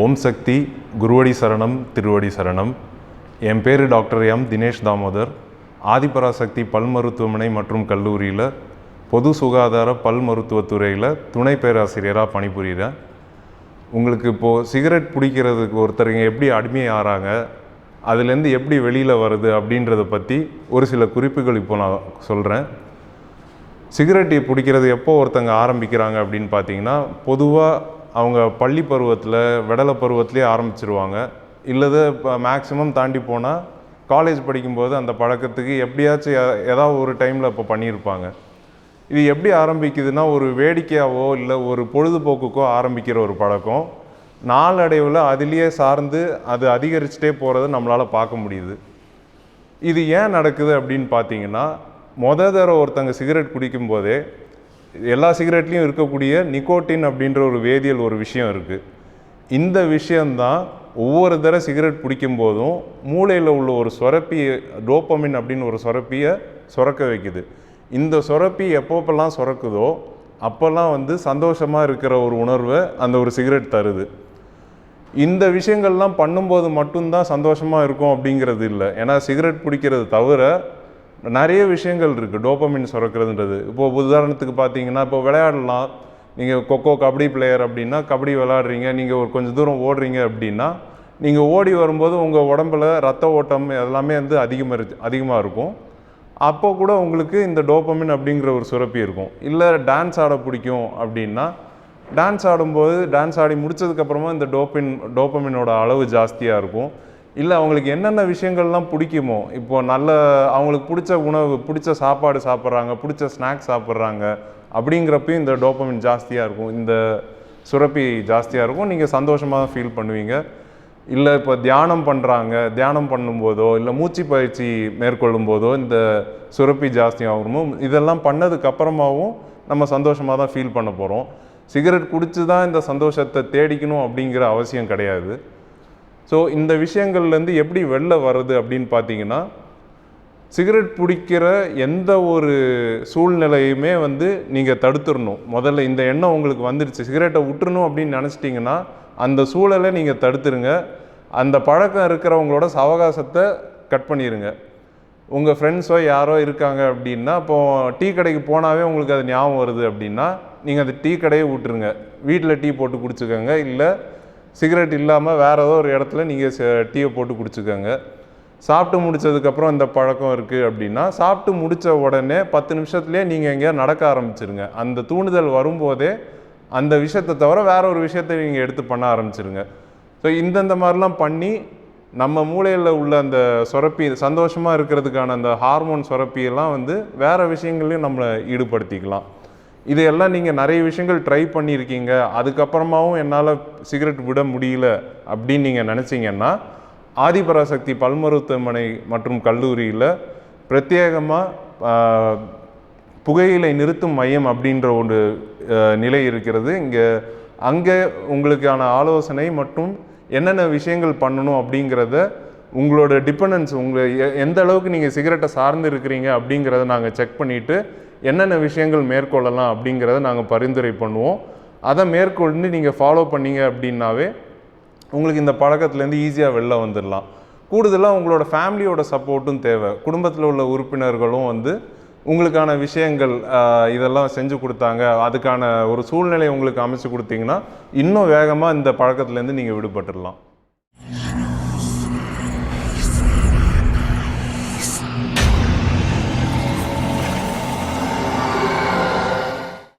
ஓம் சக்தி குருவடி சரணம் திருவடி சரணம். என் பேர் டாக்டர் எம் தினேஷ் தாமோதர். ஆதிபராசக்தி பல் மருத்துவமனை மற்றும் கல்லூரியில் பொது சுகாதார பல் மருத்துவத்துறையில் துணை பேராசிரியராக பணிபுரிகிறேன். உங்களுக்கு இப்போது சிகரெட் பிடிக்கிறதுக்கு ஒருத்தருங்க எப்படி அடிமையாகிறாங்க, அதுலேருந்து எப்படி வெளியில் வருது அப்படின்றத பற்றி ஒரு சில குறிப்புகள் இப்போ நான் சொல்கிறேன். சிகரெட் பிடிக்கிறது எப்போ ஒருத்தங்க ஆரம்பிக்கிறாங்க அப்படின்னு பார்த்தீங்கன்னா, பொதுவாக அவங்க பள்ளி பருவத்தில் விடலை பருவத்திலே ஆரம்பிச்சிருவாங்க. இல்லது இப்போ மேக்ஸிமம் தாண்டி போனால் காலேஜ் படிக்கும்போது அந்த பழக்கத்துக்கு எப்படியாச்சும் ஏதாவது ஒரு டைமில் இப்போ பண்ணியிருப்பாங்க. இது எப்படி ஆரம்பிக்குதுன்னா, ஒரு வேடிக்கையாவோ இல்லை ஒரு பொழுதுபோக்குக்கோ ஆரம்பிக்கிற ஒரு பழக்கம் நாளடைவில் அதிலேயே சார்ந்து அது அதிகரிச்சுட்டே போகிறத நம்மளால் பார்க்க முடியுது. இது ஏன் நடக்குது அப்படின்னு பார்த்தீங்கன்னா, தடவை ஒருத்தங்க சிகரெட் குடிக்கும்போதே எல்லா சிகரெட்லேயும் இருக்கக்கூடிய நிக்கோட்டின் அப்படின்ற ஒரு வேதியியல் ஒரு விஷயம் இருக்குது. இந்த விஷயந்தான் ஒவ்வொரு தடவை சிகரெட் பிடிக்கும்போதும் மூளையில் உள்ள ஒரு சுரப்பி டோபமின் அப்படின்னு ஒரு சுரப்பியை சுரக்க வைக்குது. இந்த சுரப்பி எப்போப்பெல்லாம் சுரக்குதோ அப்போல்லாம் சந்தோஷமாக இருக்கிற ஒரு உணர்வை அந்த ஒரு சிகரெட் தருது. இந்த விஷயங்கள்லாம் பண்ணும்போது மட்டும்தான் சந்தோஷமாக இருக்கும் அப்படிங்கிறது இல்லை. ஏன்னா சிகரெட் பிடிக்கிறது தவிர நிறைய விஷயங்கள் இருக்குது டோபமின் சுரக்கிறதுன்றது. இப்போது உதாரணத்துக்கு பார்த்தீங்கன்னா, இப்போ விளையாடலாம். நீங்கள் கொக்கோ கபடி பிளேயர் அப்படின்னா கபடி விளையாடுறீங்க, நீங்கள் ஒரு கொஞ்சம் தூரம் ஓடுறீங்க அப்படின்னா, நீங்கள் ஓடி வரும்போது உங்கள் உடம்பில் ரத்த ஓட்டம் எல்லாமே அதிகமாக இருக்கும். அப்போ கூட உங்களுக்கு இந்த டோபமின் அப்படிங்கிற ஒரு சுரப்பி இருக்கும். இல்லை டான்ஸ் ஆட பிடிக்கும் அப்படின்னா, டான்ஸ் ஆடும்போது டான்ஸ் ஆடி முடித்ததுக்கப்புறமா இந்த டோபமினோட அளவு ஜாஸ்தியாக இருக்கும். இல்லை அவங்களுக்கு என்னென்ன விஷயங்கள்லாம் பிடிக்குமோ, இப்போது அவங்களுக்கு பிடிச்ச உணவு, பிடிச்ச சாப்பாடு சாப்பிட்றாங்க, பிடிச்ச ஸ்நாக்ஸ் சாப்பிட்றாங்க அப்படிங்கிறப்பையும் இந்த டோபமின் ஜாஸ்தியாக இருக்கும், இந்த சுரப்பி ஜாஸ்தியாக இருக்கும். நீங்கள் சந்தோஷமாக தான் ஃபீல் பண்ணுவீங்க. இல்லை இப்போ தியானம் பண்ணும்போதோ இல்லை மூச்சு பயிற்சி மேற்கொள்ளும் போதோ இந்த சுரப்பி ஜாஸ்தியாகும். இதெல்லாம் பண்ணதுக்கப்புறமாவும் நம்ம சந்தோஷமாக தான் ஃபீல் பண்ண போகிறோம். சிகரெட் குடித்து தான் இந்த சந்தோஷத்தை தேடிக்கணும் அப்படிங்கிற அவசியம் கிடையாது. ஸோ இந்த விஷயங்கள்லேருந்து எப்படி வெளில வருது அப்படின்னு பார்த்தீங்கன்னா, சிகரெட் பிடிக்கிற எந்த ஒரு சூழ்நிலையுமே நீங்கள் தடுத்துடணும். முதல்ல இந்த எண்ணம் உங்களுக்கு வந்துடுச்சு, சிகரெட்டை விட்டுறணும் அப்படின்னு நினச்சிட்டிங்கன்னா அந்த சூழலை நீங்கள் தடுத்துருங்க. அந்த பழக்கம் இருக்கிறவங்களோட சவகாசத்தை கட் பண்ணிடுங்க. உங்கள் ஃப்ரெண்ட்ஸோ யாரோ இருக்காங்க அப்படின்னா, இப்போது டீ கடைக்கு போனாவே உங்களுக்கு அது ஞாபகம் வருது அப்படின்னா, நீங்கள் அந்த டீ கடையை விட்டுருங்க. வீட்டில் டீ போட்டு குடிச்சுக்கோங்க. இல்லை சிகரெட் இல்லாமல் வேறு ஏதோ ஒரு இடத்துல நீங்கள் டீயை போட்டு குடிச்சுக்கோங்க. சாப்பிட்டு முடித்ததுக்கப்புறம் இந்த பழக்கம் இருக்குது அப்படின்னா, சாப்பிட்டு முடித்த உடனே 10 நிமிஷத்துலேயே நீங்கள் எங்கேயா நடக்க ஆரம்பிச்சிருங்க. அந்த தூண்டுதல் வரும்போதே அந்த விஷயத்தை தவிர வேற ஒரு விஷயத்தை நீங்கள் எடுத்து பண்ண ஆரம்பிச்சிருங்க. ஸோ இந்தந்த மாதிரிலாம் பண்ணி நம்ம மூளையில் உள்ள அந்த சுரப்பி சந்தோஷமாக இருக்கிறதுக்கான அந்த ஹார்மோன் சுரப்பியெல்லாம் வேறு விஷயங்களையும் நம்மளை ஈடுபடுத்திக்கலாம். இதையெல்லாம் நீங்கள் நிறைய விஷயங்கள் ட்ரை பண்ணியிருக்கீங்க, அதுக்கப்புறமாவும் என்னால் சிகரெட் விட முடியல அப்படின்னு நீங்கள் நினச்சிங்கன்னா, ஆதிபராசக்தி பல் மருத்துவமனை மற்றும் கல்லூரியில் பிரத்யேகமாக புகையிலை நிறுத்தும் மையம் அப்படின்ற ஒரு நிலை இருக்கிறது. அங்கே உங்களுக்கான ஆலோசனை மற்றும் என்னென்ன விஷயங்கள் பண்ணணும் அப்படிங்கிறத, உங்களோட டிபெண்டன்ஸ், எந்த அளவுக்கு நீங்கள் சிகரெட்டை சார்ந்து இருக்கிறீங்க அப்படிங்கிறத நாங்கள் செக் பண்ணிவிட்டு என்னென்ன விஷயங்கள் மேற்கொள்ளலாம் அப்படிங்கிறத நாங்கள் பரிந்துரை பண்ணுவோம். அதை மேற்கொண்டு நீங்கள் ஃபாலோ பண்ணீங்க அப்படின்னாவே உங்களுக்கு இந்த பழக்கத்துலேருந்து ஈஸியாக வெளில வந்துடலாம். கூடுதலாக உங்களோட ஃபேமிலியோட சப்போர்ட்டும் தேவை. குடும்பத்தில் உள்ள உறுப்பினர்களும் உங்களுக்கான விஷயங்கள் இதெல்லாம் செஞ்சு கொடுத்தாங்க, அதுக்கான ஒரு சூழ்நிலை உங்களுக்கு அமைச்சு கொடுத்தீங்கன்னா இன்னும் வேகமாக இந்த பழக்கத்துலேருந்து நீங்கள் விடுபட்டுடலாம்.